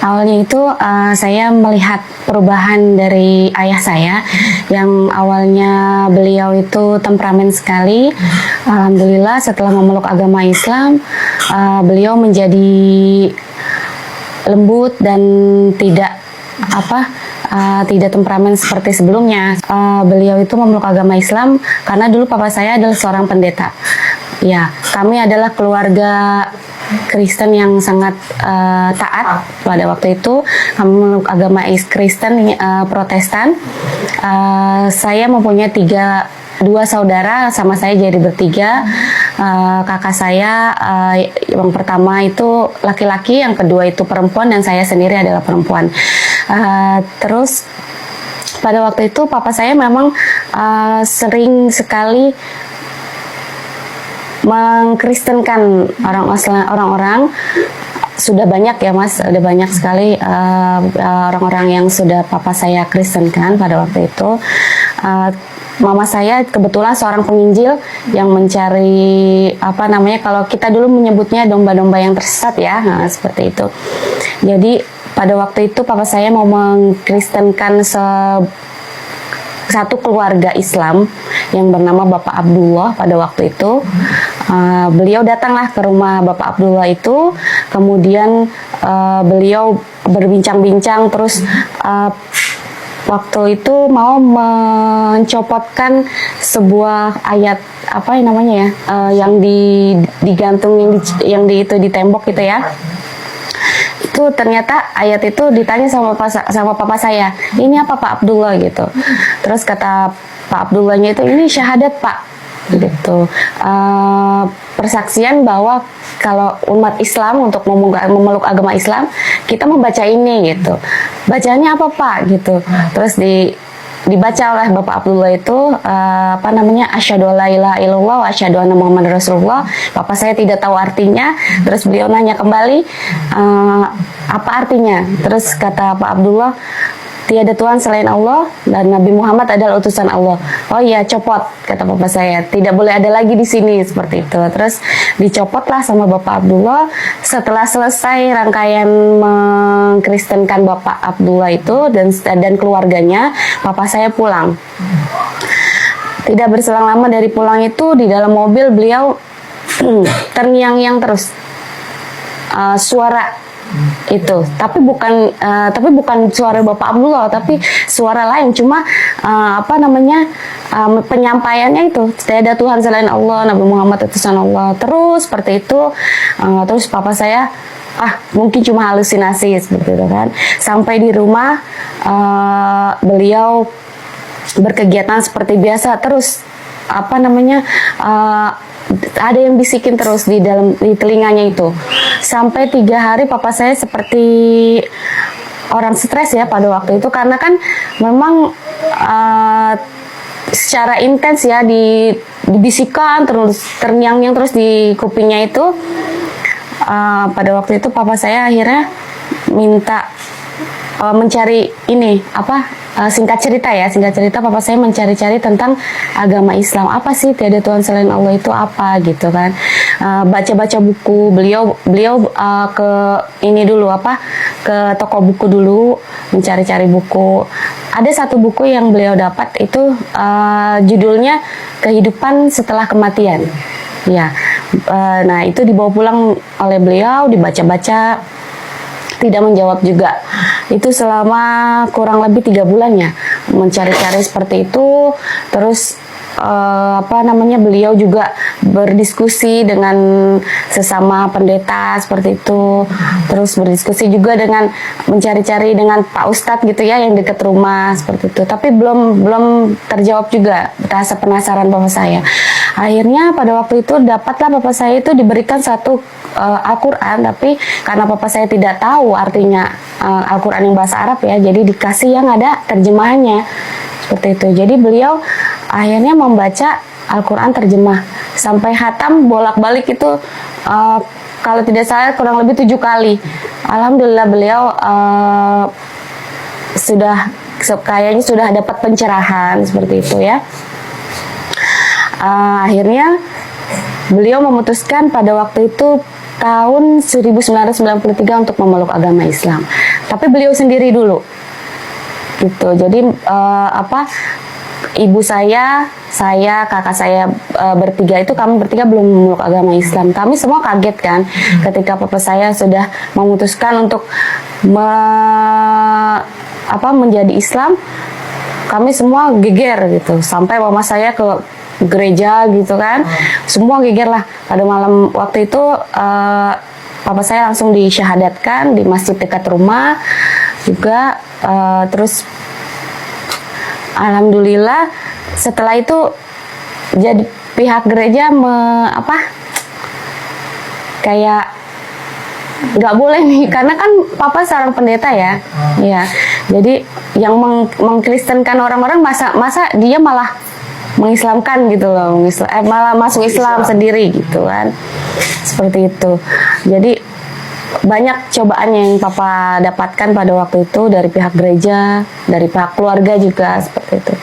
Awalnya itu saya melihat perubahan dari ayah saya yang awalnya beliau itu temperamen sekali. Alhamdulillah setelah memeluk agama Islam, beliau menjadi lembut dan tidak temperamen seperti sebelumnya. Beliau itu memeluk agama Islam karena dulu papa saya adalah seorang pendeta. Ya, kami adalah keluarga Kristen yang sangat taat pada waktu itu. Kami memeluk agama Kristen Protestan. Saya mempunyai dua saudara, sama saya jadi bertiga. Kakak saya yang pertama itu laki-laki, yang kedua itu perempuan, dan saya sendiri adalah perempuan. Terus pada waktu itu papa saya memang sering sekali mengkristenkan orang-orang. Sudah banyak ya mas, sudah banyak sekali orang-orang yang sudah papa saya kristenkan pada waktu itu. Mama saya kebetulan seorang penginjil yang mencari kalau kita dulu menyebutnya domba-domba yang tersesat ya, seperti itu. Jadi pada waktu itu papa saya mau mengkristenkan satu keluarga Islam yang bernama Bapak Abdullah pada waktu itu. Beliau datanglah ke rumah Bapak Abdullah itu, kemudian beliau berbincang-bincang, terus waktu itu mau mencopotkan sebuah ayat yang digantung yang di tembok gitu ya. Itu ternyata ayat itu ditanya sama papa saya, ini apa Pak Abdullah gitu. Terus kata Pak Abdullahnya itu, ini syahadat Pak gitu. Persaksian bahwa kalau umat Islam untuk memeluk agama Islam, kita membaca ini gitu. Bacanya apa Pak gitu. Terus dibaca oleh Bapak Abdullah itu asyhadu alla ilaha illallah wa asyhadu anna muhammadar rasulullah. Bapak saya tidak tahu artinya, terus beliau nanya kembali apa artinya. Terus kata Pak Abdullah, tiada Tuhan selain Allah dan Nabi Muhammad adalah utusan Allah. Oh iya, copot, kata bapak saya. Tidak boleh ada lagi di sini, seperti itu. Terus dicopotlah sama Bapak Abdullah. Setelah selesai rangkaian mengkristenkan Bapak Abdullah itu dan keluarganya, papa saya pulang. Tidak berselang lama dari pulang itu, di dalam mobil beliau terngiang-ngiang terus. Suara itu, tapi bukan suara Bapak Abdullah, tapi suara lain. Cuma penyampaiannya itu, tidak ada Tuhan selain Allah, Nabi Muhammad utusan Allah. Terus seperti itu. Terus papa saya mungkin cuma halusinasi seperti itu kan. Sampai di rumah beliau berkegiatan seperti biasa. Terus ada yang bisikin terus di telinganya itu. Sampai 3 hari papa saya seperti orang stres ya pada waktu itu, karena kan memang secara intens ya dibisikkan terus, terngiang-ngiang terus di kupingnya itu. Pada waktu itu papa saya akhirnya minta mencari singkat cerita papa saya mencari-cari tentang agama Islam. Apa sih tiada Tuhan selain Allah itu apa gitu kan. Baca-baca buku. Beliau ke toko buku dulu, mencari-cari buku. Ada satu buku yang beliau dapat itu judulnya Kehidupan Setelah Kematian. Ya. Nah, itu dibawa pulang oleh beliau, dibaca-baca. Tidak menjawab juga. Itu selama kurang lebih 3 bulan ya, mencari-cari seperti itu. Terus beliau juga berdiskusi dengan sesama pendeta seperti itu. Terus berdiskusi juga dengan mencari-cari dengan Pak Ustadz gitu ya, yang dekat rumah seperti itu. Tapi belum terjawab juga rasa penasaran bapak saya. Akhirnya pada waktu itu dapatlah bapak saya itu diberikan satu Al-Quran, tapi karena bapak saya tidak tahu artinya Al-Quran yang bahasa Arab ya, jadi dikasih yang ada terjemahannya seperti itu. Jadi beliau akhirnya membaca Al-Quran terjemah sampai khatam bolak-balik itu kalau tidak salah kurang lebih 7 kali. Alhamdulillah beliau kayaknya sudah dapat pencerahan seperti itu ya. Akhirnya beliau memutuskan pada waktu itu tahun 1993 untuk memeluk agama Islam. tapi beliau sendiri dulu gitu. Jadi ibu saya, kakak saya bertiga itu, kami bertiga belum memeluk agama Islam. Kami semua kaget kan ketika papa saya sudah memutuskan untuk menjadi Islam. Kami semua geger gitu, sampai mama saya ke gereja gitu kan, semua geger lah. Pada malam waktu itu papa saya langsung disyahadatkan di masjid dekat rumah juga. Terus alhamdulillah setelah itu jadi pihak gereja kayak nggak boleh nih, karena kan papa seorang pendeta ya, ya. Jadi yang mengkristenkan orang-orang, masa dia malah mengislamkan gitu loh, malah masuk Islam sendiri gitu kan, seperti itu. Jadi banyak cobaan yang papa dapatkan pada waktu itu dari pihak gereja, dari pihak keluarga juga seperti itu.